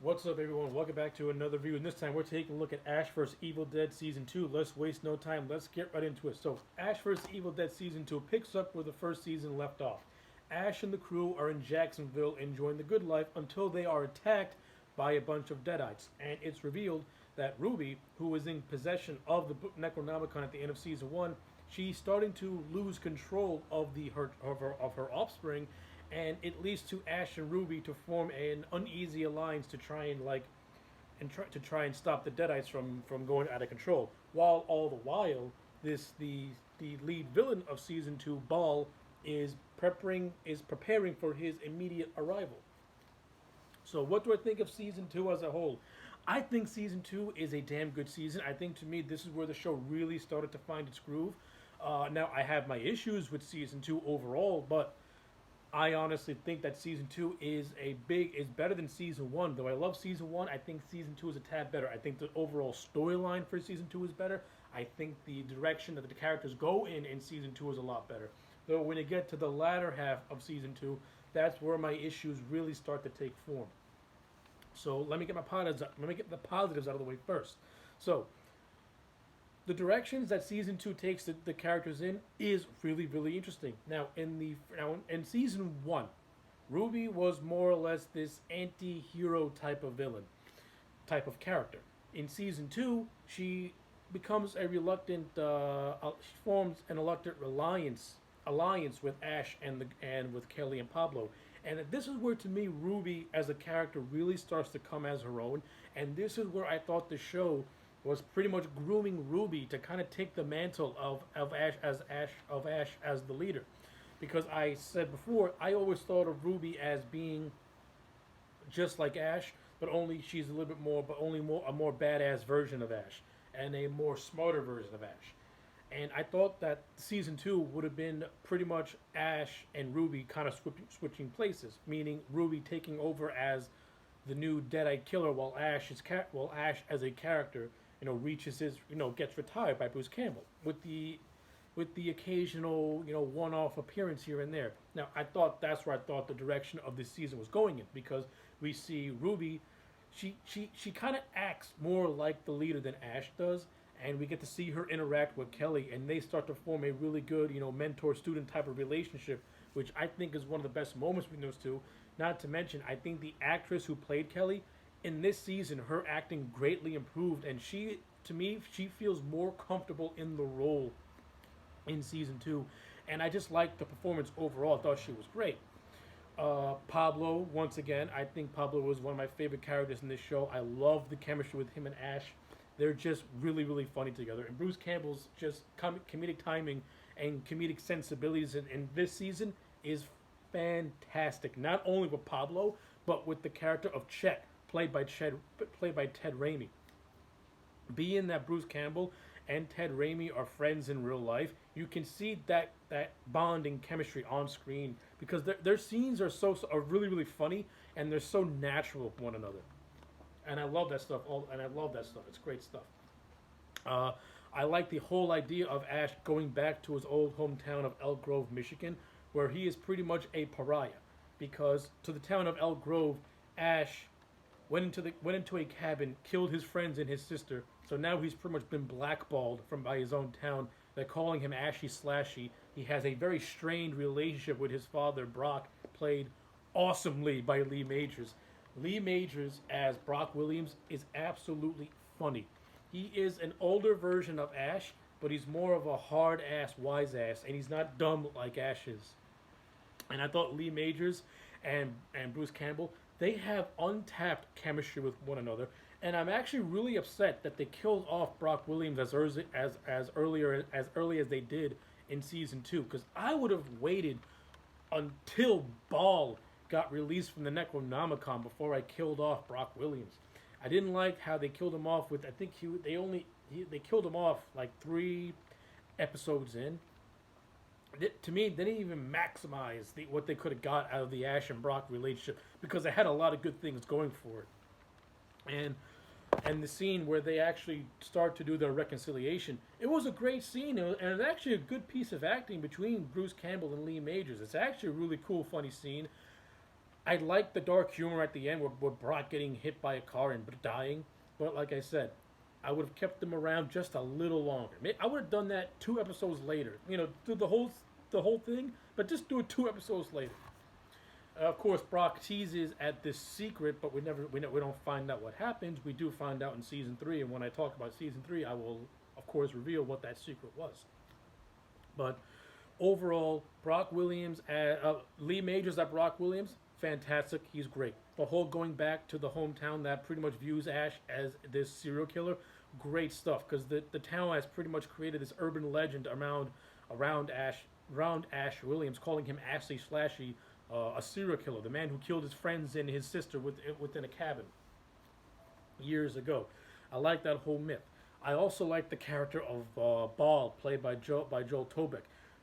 What's up, everyone? Welcome back to another review. And this time we're taking a look at Ash vs. Evil Dead Season 2. Let's waste no time. Let's get right into it. So, Ash vs. Evil Dead Season 2 picks up where the first season left off. Ash and the crew are in Jacksonville enjoying the good life until they are attacked by a bunch of Deadites. And it's revealed that Ruby, who was in possession of the Necronomicon at the end of Season 1, she's starting to lose control of her offspring, and it leads to Ash and Ruby to form an uneasy alliance to try and stop the Deadites from going out of control. While all the while, the lead villain of season 2, Ball, is preparing for his immediate arrival. So what do I think of season 2 as a whole? I think season 2 is a damn good season. I think, to me, this is where the show really started to find its groove. Now I have my issues with season 2 overall, but I honestly think that season 2 is better than season 1. Though I love season 1, I think season 2 is a tad better. I think the overall storyline for season 2 is better. I think the direction that the characters go in season 2 is a lot better. Though when you get to the latter half of season 2, that's where my issues really start to take form. So let me get the positives out of the way first. So the directions that season 2 takes the characters in is really, really interesting. Now in season 1, Ruby was more or less this anti-hero type of villain, type of character. In season 2, she becomes a reluctant, she forms an reluctant alliance with Ash and with Kelly and Pablo. And this is where, to me, Ruby as a character really starts to come as her own. And this is where I thought the show was pretty much grooming Ruby to kind of take the mantle of Ash as the leader. Because I said before, I always thought of Ruby as being just like Ash, but only she's a little bit more, a more badass version of Ash, and a more smarter version of Ash. And I thought that season 2 would have been pretty much Ash and Ruby kind of switching places, meaning Ruby taking over as the new Deadite killer, while Ash as a character, reaches his, gets retired by Bruce Campbell with the occasional, one-off appearance here and there. Now, that's where I thought the direction of this season was going in, because we see Ruby, she kind of acts more like the leader than Ash does, and we get to see her interact with Kelly, and they start to form a really good, mentor-student type of relationship, which I think is one of the best moments between those two. Not to mention, I think the actress who played Kelly, in this season, her acting greatly improved, and she feels more comfortable in the role in season 2, and I just liked the performance overall. I thought she was great. Pablo, once again, I think Pablo was one of my favorite characters in this show. I love the chemistry with him and Ash. They're just really, really funny together. And Bruce Campbell's just comedic timing and comedic sensibilities in this season is fantastic. Not only with Pablo, but with the character of Chet, played by Ted Raimi. Being that Bruce Campbell and Ted Raimi are friends in real life, you can see that bonding chemistry on screen, because their scenes are really, really funny, and they're so natural with one another. And I love that stuff. It's great stuff. I like the whole idea of Ash going back to his old hometown of Elk Grove, Michigan, where he is pretty much a pariah, because to the town of Elk Grove, Ash went into a cabin, killed his friends and his sister. So now he's pretty much been blackballed by his own town. They're calling him Ashy Slashy. He has a very strained relationship with his father, Brock, played awesomely by Lee Majors. Lee Majors as Brock Williams is absolutely funny. He is an older version of Ash, but he's more of a hard-ass, wise-ass, and he's not dumb like Ash is. And I thought Lee Majors and Bruce Campbell, they have untapped chemistry with one another, and I'm actually really upset that they killed off Brock Williams as early as they did in season 2, because I would have waited until Ball got released from the Necronomicon before I killed off Brock Williams. I didn't like how they killed him off with, they killed him off like 3 episodes in. To me, they didn't even maximize what they could have got out of the Ash and Brock relationship, because they had a lot of good things going for it. And the scene where they actually start to do their reconciliation, it was a great scene, and it's actually a good piece of acting between Bruce Campbell and Lee Majors. It's actually a really cool, funny scene. I like the dark humor at the end with Brock getting hit by a car and dying. But like I said, I would have kept them around just a little longer. I would have done that 2 episodes later. Do the whole thing, but just do it 2 episodes later. Of course, Brock teases at this secret, but we don't find out what happens. We do find out in season 3, and when I talk about season 3, I will of course reveal what that secret was. But overall, Brock Williams, Lee Majors at Brock Williams, fantastic. He's great. The whole going back to the hometown that pretty much views Ash as this serial killer, great stuff. Because the town has pretty much created this urban legend around Ash Williams, calling him Ashley Slashy, a serial killer, the man who killed his friends and his sister within a cabin years ago. I like that whole myth. I also like the character of Ball, played by Joel Tobick.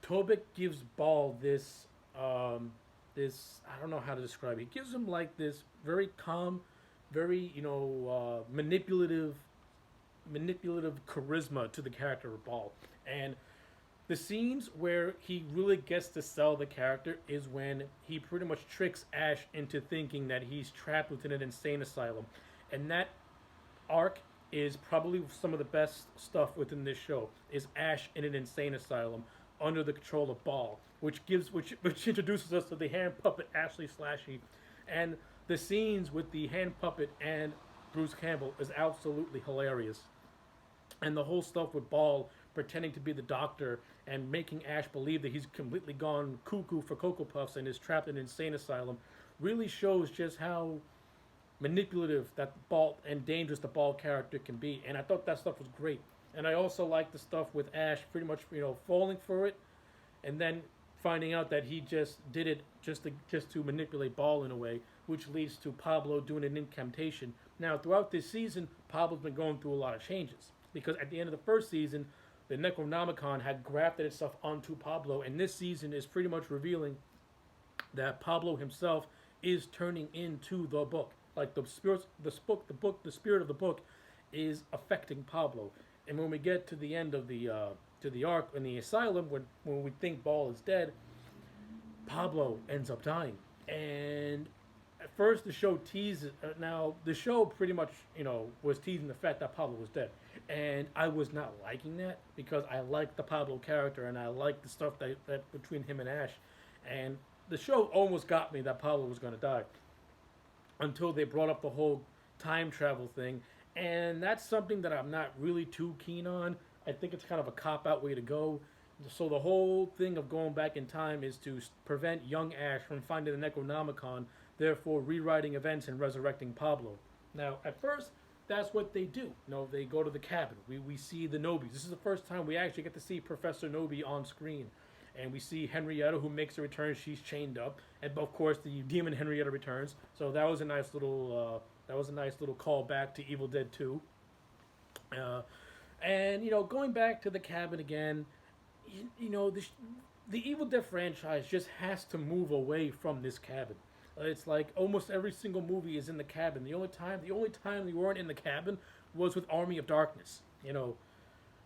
Tobick gives Ball this I don't know how to describe it. He gives him like this very calm, very manipulative charisma to the character of Ball. And the scenes where he really gets to sell the character is when he pretty much tricks Ash into thinking that he's trapped within an insane asylum. And that arc is probably some of the best stuff within this show, is Ash in an insane asylum under the control of Ball, which introduces us to the hand puppet Ashley Slashy. And the scenes with the hand puppet and Bruce Campbell is absolutely hilarious. And the whole stuff with Ball pretending to be the doctor and making Ash believe that he's completely gone cuckoo for Cocoa Puffs and is trapped in an insane asylum really shows just how manipulative that Ball and dangerous the Ball character can be. And I thought that stuff was great. And I also like the stuff with Ash pretty much falling for it and then finding out that he just did it just to manipulate Ball in a way, which leads to Pablo doing an incantation. Now, throughout this season, Pablo's been going through a lot of changes because at the end of the first season, the Necronomicon had grafted itself onto Pablo, and this season is pretty much revealing that Pablo himself is turning into the book. Like the spirit of the book is affecting Pablo. And when we get to the end of the arc in the asylum, when we think Ball is dead, Pablo ends up dying. And at first the show teases. Now the show pretty much was teasing the fact that Pablo was dead, and I was not liking that because I like the Pablo character and I like the stuff that between him and Ash, and the show almost got me that Pablo was going to die until they brought up the whole time travel thing. And that's something that I'm not really too keen on. I think it's kind of a cop-out way to go. So the whole thing of going back in time is to prevent young Ash from finding the Necronomicon, therefore rewriting events and resurrecting Pablo. Now, at first, that's what they do. They go to the cabin. We see the Nobis. This is the first time we actually get to see Professor Nobi on screen. And we see Henrietta, who makes a return. She's chained up. And, of course, the demon Henrietta returns. So that was a nice little... call back to Evil Dead 2. And going back to the cabin again, the Evil Dead franchise just has to move away from this cabin. It's like almost every single movie is in the cabin. The only time they weren't in the cabin was with Army of Darkness.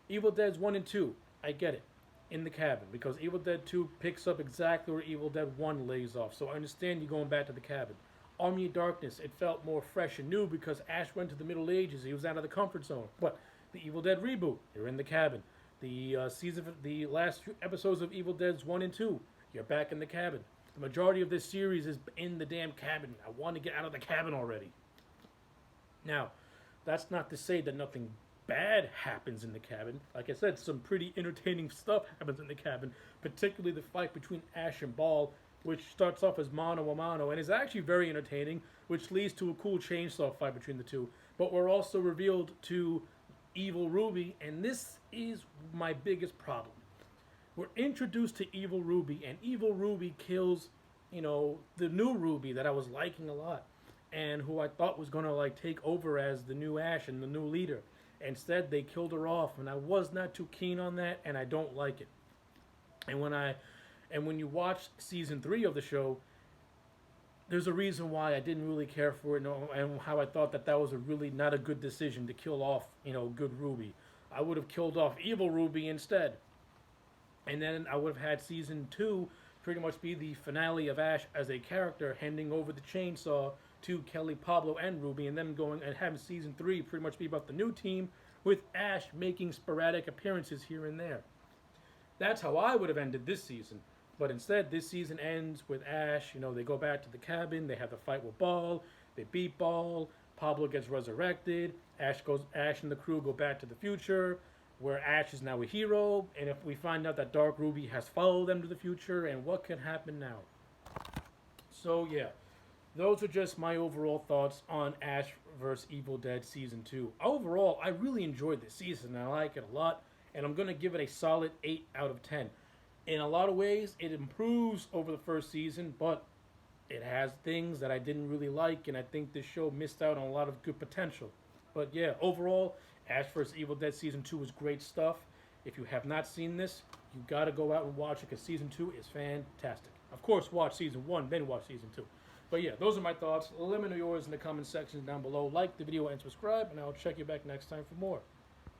Evil Dead's 1 and 2, I get it, in the cabin, because Evil Dead 2 picks up exactly where Evil Dead 1 lays off. So I understand you going back to the cabin. Army of Darkness, it felt more fresh and new because Ash went to the Middle Ages. He was out of the comfort zone. But the Evil Dead reboot, they're in the cabin. The last few episodes of Evil Dead's 1 and 2, you're back in the cabin. The majority of this series is in the damn cabin. I want to get out of the cabin already. Now, that's not to say that nothing bad happens in the cabin. Like I said, some pretty entertaining stuff happens in the cabin, particularly the fight between Ash and Ball, which starts off as mano a mano and is actually very entertaining, which leads to a cool chainsaw fight between the two. But we're also revealed to Evil Ruby, and this is my biggest problem. We're introduced to Evil Ruby, and Evil Ruby kills, the new Ruby that I was liking a lot, and who I thought was going to, take over as the new Ash and the new leader. Instead, they killed her off, and I was not too keen on that, and I don't like it. And when you watch season 3 of the show, there's a reason why I didn't really care for it, and how I thought that was a really not a good decision to kill off, good Ruby. I would have killed off Evil Ruby instead. And then I would have had season 2 pretty much be the finale of Ash as a character, handing over the chainsaw to Kelly, Pablo, and Ruby, and then going and having season 3 pretty much be about the new team, with Ash making sporadic appearances here and there. That's how I would have ended this season. But instead, this season ends with Ash. They go back to the cabin. They have the fight with Ball. They beat Ball. Pablo gets resurrected. Ash and the crew go back to the future, where Ash is now a hero. And if we find out that Dark Ruby has followed them to the future, and what can happen now? So yeah, those are just my overall thoughts on Ash vs. Evil Dead Season 2. Overall, I really enjoyed this season. I like it a lot, and I'm going to give it a solid 8 out of 10. In a lot of ways, it improves over the first season, but it has things that I didn't really like, and I think this show missed out on a lot of good potential. But yeah, overall, Ash vs. Evil Dead Season 2 is great stuff. If you have not seen this, you got to go out and watch it, because Season 2 is fantastic. Of course, watch Season 1, then watch Season 2. But yeah, those are my thoughts. Let me know yours in the comment section down below. Like the video and subscribe, and I'll check you back next time for more.